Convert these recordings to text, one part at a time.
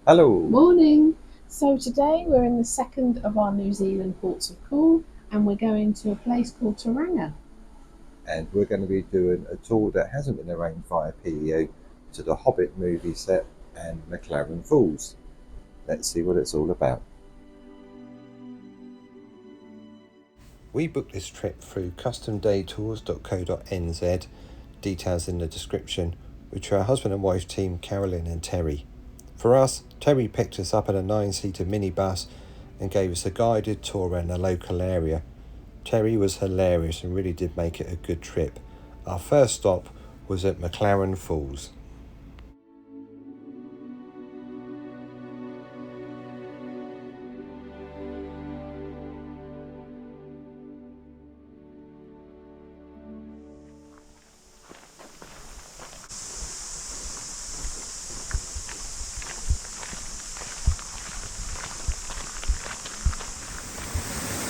Hello, Morning. So today we're in the second of our New Zealand ports of call and we're going to a place called Tauranga. and we're going to be doing a tour that hasn't been arranged via PEO to the Hobbit movie set and McLaren Falls. Let's see what it's all about. We booked this trip through customdaytours.co.nz, details in the description, which are our husband and wife team Carolyn and Terry. For us, Terry picked us up in a 9-seater minibus and gave us a guided tour around the local area. Terry was hilarious and really did make it a good trip. Our first stop was at McLaren Falls.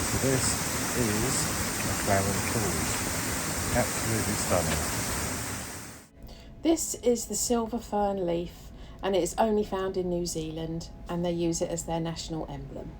So this is McLaren Falls. Absolutely stunning. This is the silver fern leaf and it is only found in New Zealand and they use it as their national emblem.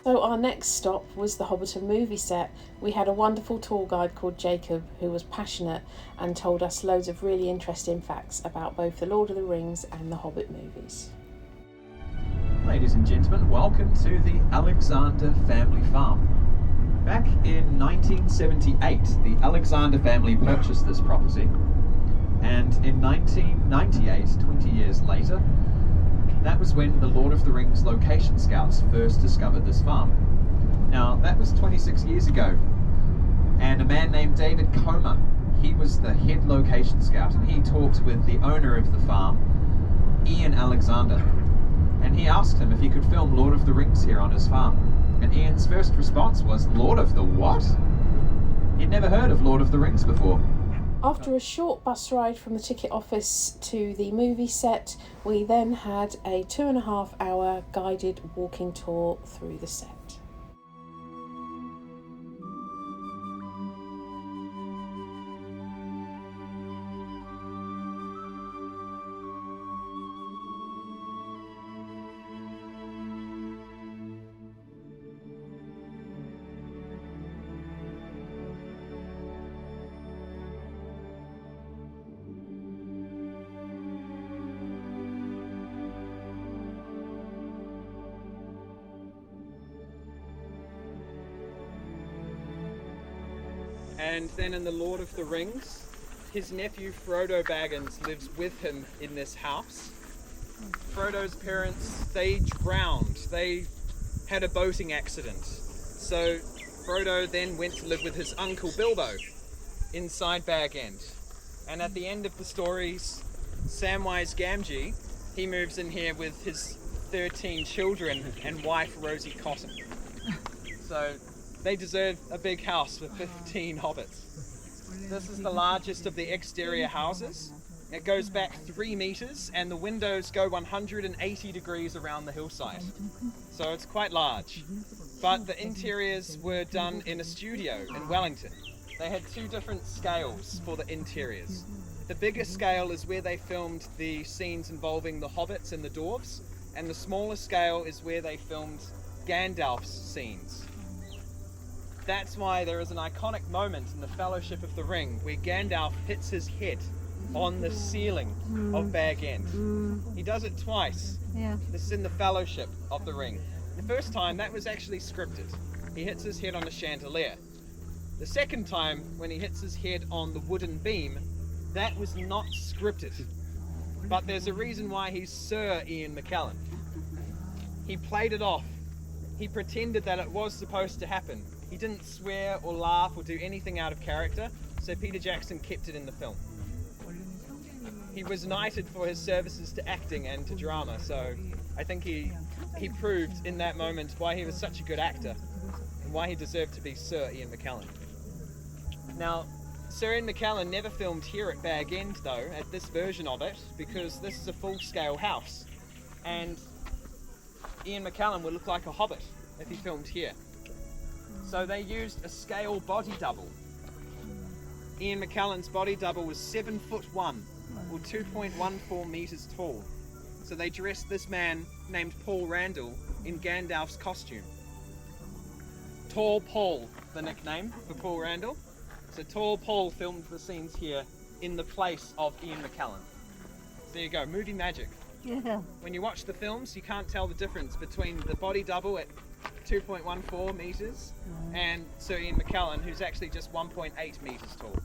So our next stop was the Hobbiton Movie Set. We had a wonderful tour guide called Jacob who was passionate and told us loads of really interesting facts about both the Lord of the Rings and the Hobbit movies. Ladies and gentlemen, welcome to the Alexander family farm. Back in 1978, the Alexander family purchased this property, and in 1998, 20 years later, that was when the Lord of the Rings location scouts first discovered this farm. Now, that was 26 years ago, and a man named David Comer, he was the head location scout, and he talked with the owner of the farm, Ian Alexander, and he asked him if he could film Lord of the Rings here on his farm. And Ian's first response was, "Lord of the what?" He'd never heard of Lord of the Rings before. After a short bus ride from the ticket office to the movie set, we then had a 2.5 hour guided walking tour through the set. And then in The Lord of the Rings, his nephew Frodo Baggins lives with him in this house. Frodo's parents, they drowned. They had a boating accident. So Frodo then went to live with his uncle Bilbo inside Bag End. And at the end of the stories, Samwise Gamgee, he moves in here with his 13 children and wife Rosie Cotton. So they deserve a big house with 15 hobbits. This is the largest of the exterior houses. It goes back 3 meters and the windows go 180 degrees around the hillside. So it's quite large. But the interiors were done in a studio in Wellington. They had 2 different scales for the interiors. The biggest scale is where they filmed the scenes involving the hobbits and the dwarves, and the smaller scale is where they filmed Gandalf's scenes. That's why there is an iconic moment in the Fellowship of the Ring where Gandalf hits his head on the ceiling of Bag End. He does it twice. Yeah. This is in the Fellowship of the Ring. The first time, that was actually scripted. He hits his head on a chandelier. The second time, when he hits his head on the wooden beam, that was not scripted. But there's a reason why he's Sir Ian McKellen. He played it off. He pretended that it was supposed to happen. He didn't swear or laugh or do anything out of character, so Peter Jackson kept it in the film. He was knighted for his services to acting and to drama, so I think he proved in that moment why he was such a good actor and why he deserved to be Sir Ian McKellen. Now, Sir Ian McKellen never filmed here at Bag End though, at this version of it, because this is a full-scale house, and Ian McKellen would look like a hobbit if he filmed here. So they used a scale body double. Ian McKellen's body double was 7'1", or 2.14 meters tall. So they dressed this man named Paul Randall in Gandalf's costume. Tall Paul, the nickname for Paul Randall. So Tall Paul filmed the scenes here in the place of Ian McKellen. So there you go, movie magic. Yeah. When you watch the films, you can't tell the difference between the body double at 2.14 meters and Sir Ian McKellen, who's actually just 1.8 meters tall.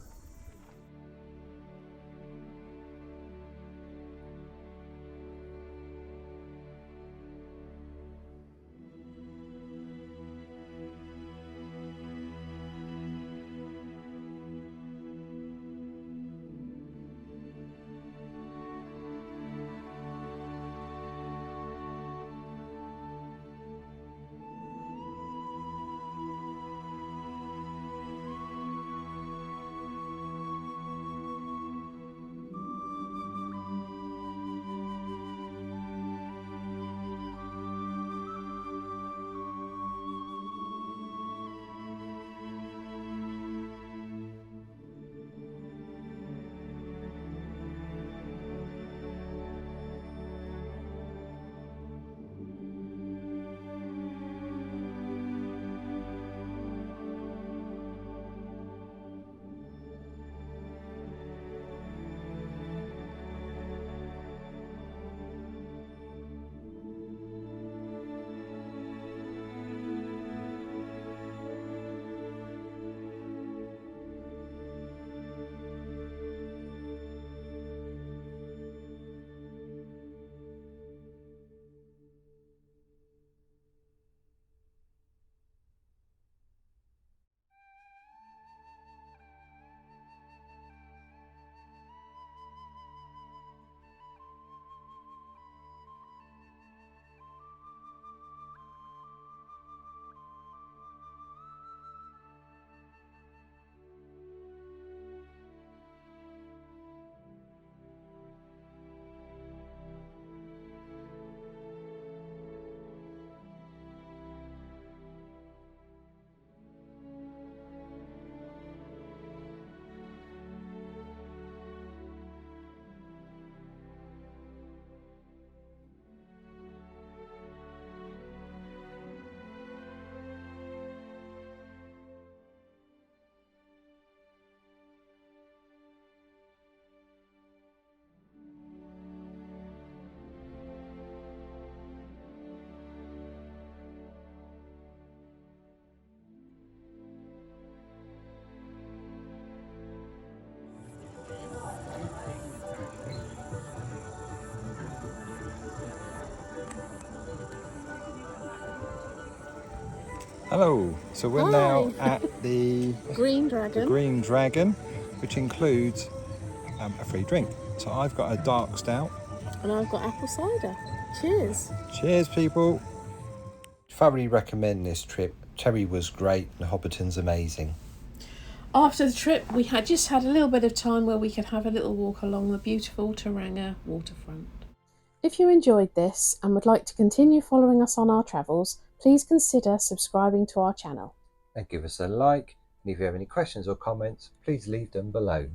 Hello, so we're now at the Green the Dragon. Green Dragon, which includes a free drink. So I've got a dark stout. And I've got apple cider. Cheers. Cheers, people. Thoroughly recommend this trip. Terry was great and Hobbiton's amazing. After the trip, we had just had a little bit of time where we could have a little walk along the beautiful Tauranga waterfront. If you enjoyed this and would like to continue following us on our travels, please consider subscribing to our channel. And give us a like. And if you have any questions or comments, please leave them below.